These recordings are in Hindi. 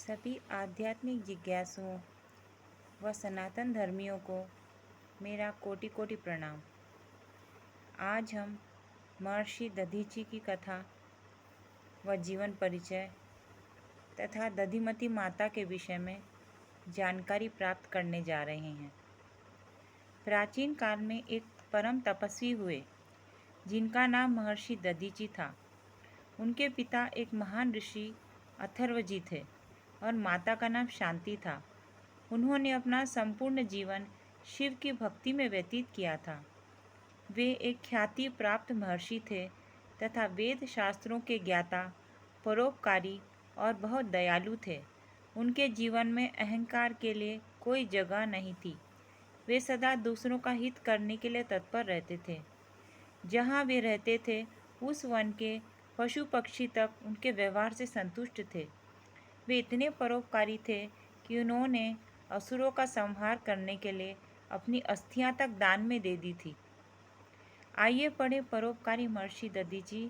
सभी आध्यात्मिक जिज्ञासुओं व सनातन धर्मियों को मेरा कोटि कोटि प्रणाम। आज हम महर्षि दधीची की कथा व जीवन परिचय तथा दधिमती माता के विषय में जानकारी प्राप्त करने जा रहे हैं। प्राचीन काल में एक परम तपस्वी हुए जिनका नाम महर्षि दधीची था। उनके पिता एक महान ऋषि अथर्वजी थे और माता का नाम शांति था। उन्होंने अपना संपूर्ण जीवन शिव की भक्ति में व्यतीत किया था। वे एक ख्याति प्राप्त महर्षि थे तथा वेद शास्त्रों के ज्ञाता, परोपकारी और बहुत दयालु थे। उनके जीवन में अहंकार के लिए कोई जगह नहीं थी। वे सदा दूसरों का हित करने के लिए तत्पर रहते थे। जहाँ वे रहते थे उस वन के पशु पक्षी तक उनके व्यवहार से संतुष्ट थे। वे इतने परोपकारी थे कि उन्होंने असुरों का संहार करने के लिए अपनी अस्थियां तक दान में दे दी थी। आइए पढ़े परोपकारी महर्षि दधीची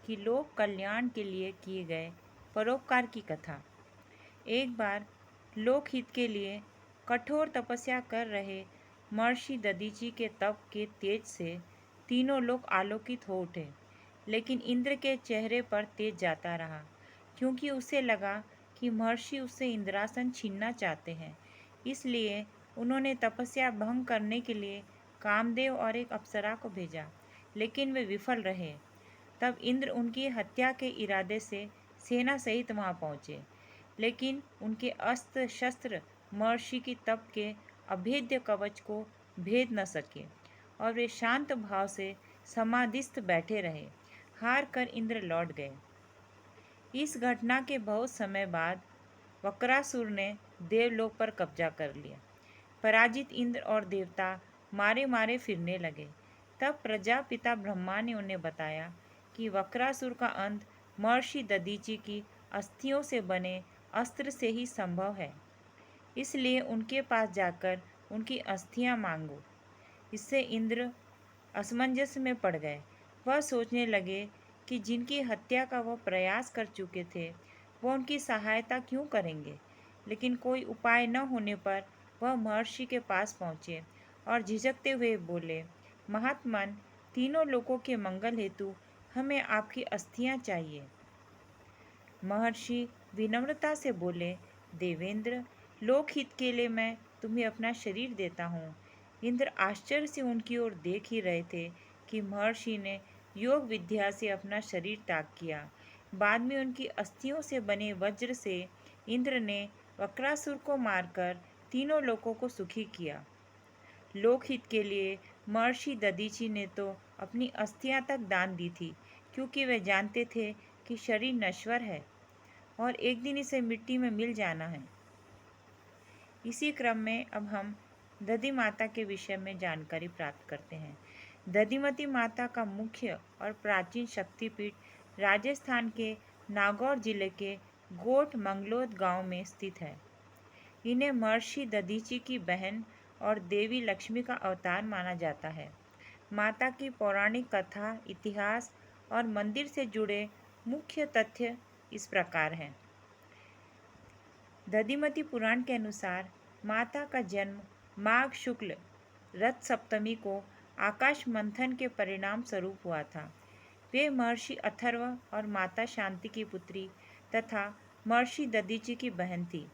की लोक कल्याण के लिए किए गए परोपकार की कथा। एक बार लोकहित के लिए कठोर तपस्या कर रहे महर्षि दधीची के तप के तेज से तीनों लोग आलोकित हो उठे, लेकिन इंद्र के चेहरे पर तेज जाता रहा, क्योंकि उसे लगा कि महर्षि उससे इंद्रासन छीनना चाहते हैं। इसलिए उन्होंने तपस्या भंग करने के लिए कामदेव और एक अप्सरा को भेजा, लेकिन वे विफल रहे। तब इंद्र उनकी हत्या के इरादे से सेना सहित वहां पहुंचे, लेकिन उनके अस्त्र शस्त्र महर्षि की तप के अभेद्य कवच को भेद न सके और वे शांत भाव से समाधिस्थ बैठे रहे। हार कर इंद्र लौट गए। इस घटना के बहुत समय बाद वक्रासुर ने देवलोक पर कब्जा कर लिया। पराजित इंद्र और देवता मारे मारे फिरने लगे। तब प्रजापिता ब्रह्मा ने उन्हें बताया कि वक्रासुर का अंत महर्षि दधीची की अस्थियों से बने अस्त्र से ही संभव है। इसलिए उनके पास जाकर उनकी अस्थियां मांगो। इससे इंद्र असमंजस में पड़ गए। वह सोचने लगे कि जिनकी हत्या का वह प्रयास कर चुके थे वह उनकी सहायता क्यों करेंगे। लेकिन कोई उपाय न होने पर वह महर्षि के पास पहुँचे और झिझकते हुए बोले, महात्मन, तीनों लोगों के मंगल हेतु हमें आपकी अस्थियां चाहिए। महर्षि विनम्रता से बोले, देवेंद्र, लोकहित के लिए मैं तुम्हें अपना शरीर देता हूँ। इंद्र आश्चर्य से उनकी ओर देख ही रहे थे कि महर्षि ने योग विद्या से अपना शरीर त्याग किया। बाद में उनकी अस्थियों से बने वज्र से इंद्र ने वक्रासुर को मारकर तीनों लोगों को सुखी किया। लोकहित के लिए महर्षि दधीची ने तो अपनी अस्थियां तक दान दी थी, क्योंकि वे जानते थे कि शरीर नश्वर है और एक दिन इसे मिट्टी में मिल जाना है। इसी क्रम में अब हम दधि माता के विषय में जानकारी प्राप्त करते हैं। दधिमती माता का मुख्य और प्राचीन शक्तिपीठ राजस्थान के नागौर जिले के गोठ मंगलोद गांव में स्थित है। इन्हें महर्षि दधीची की बहन और देवी लक्ष्मी का अवतार माना जाता है। माता की पौराणिक कथा, इतिहास और मंदिर से जुड़े मुख्य तथ्य इस प्रकार हैं। दधिमती पुराण के अनुसार माता का जन्म माघ शुक्ल रथ सप्तमी को आकाश मंथन के परिणाम स्वरूप हुआ था। वे महर्षि अथर्व और माता शांति की पुत्री तथा महर्षि दधीची की बहन थी।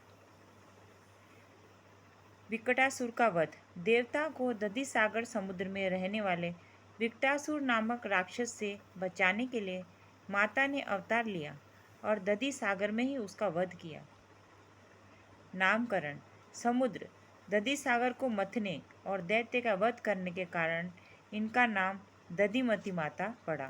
विकटासुर का वध। देवता को दधि सागर समुद्र में रहने वाले विकटासुर नामक राक्षस से बचाने के लिए माता ने अवतार लिया और दधि सागर में ही उसका वध किया। नामकरण। समुद्र दधि सागर को मथने और दैत्य का वध करने के कारण इनका नाम दधिमती माता पड़ा।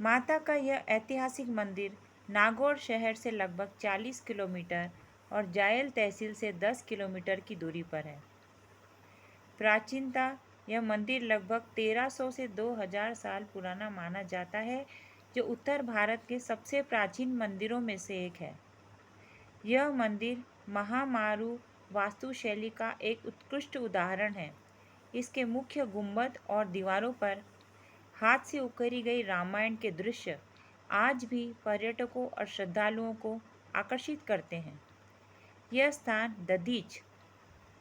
माता का यह ऐतिहासिक मंदिर नागौर शहर से लगभग 40 किलोमीटर और जायल तहसील से 10 किलोमीटर की दूरी पर है। प्राचीनता यह मंदिर लगभग 1300 से 2000 साल पुराना माना जाता है, जो उत्तर भारत के सबसे प्राचीन मंदिरों में से एक है। यह मंदिर महामारू वास्तुशैली का एक उत्कृष्ट उदाहरण है। इसके मुख्य गुंबद और दीवारों पर हाथ से उकेरी गई रामायण के दृश्य आज भी पर्यटकों और श्रद्धालुओं को आकर्षित करते हैं। यह स्थान दधीच,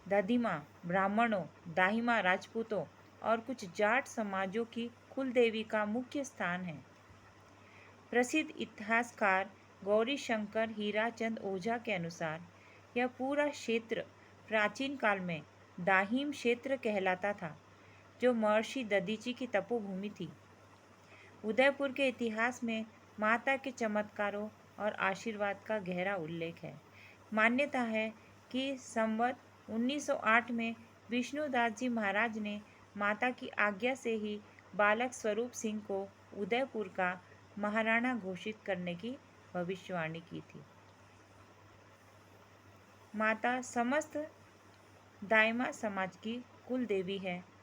दधिमा ब्राह्मणों, दाहिमा राजपूतों और कुछ जाट समाजों की कुलदेवी का मुख्य स्थान है। प्रसिद्ध इतिहासकार गौरीशंकर हीराचंद ओझा के अनुसार यह पूरा क्षेत्र प्राचीन काल में दाहिम क्षेत्र कहलाता था, जो महर्षि दधीची की तपोभूमि थी। उदयपुर के इतिहास में माता के चमत्कारों और आशीर्वाद का गहरा उल्लेख है। मान्यता है कि संवत 1908 में विष्णुदास जी महाराज ने माता की आज्ञा से ही बालक स्वरूप सिंह को उदयपुर का महाराणा घोषित करने की भविष्यवाणी की थी। माता समस्त दाइमा समाज की कुल देवी है।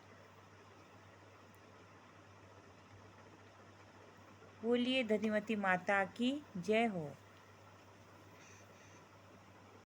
बोलिए दधिमती माता की जय हो।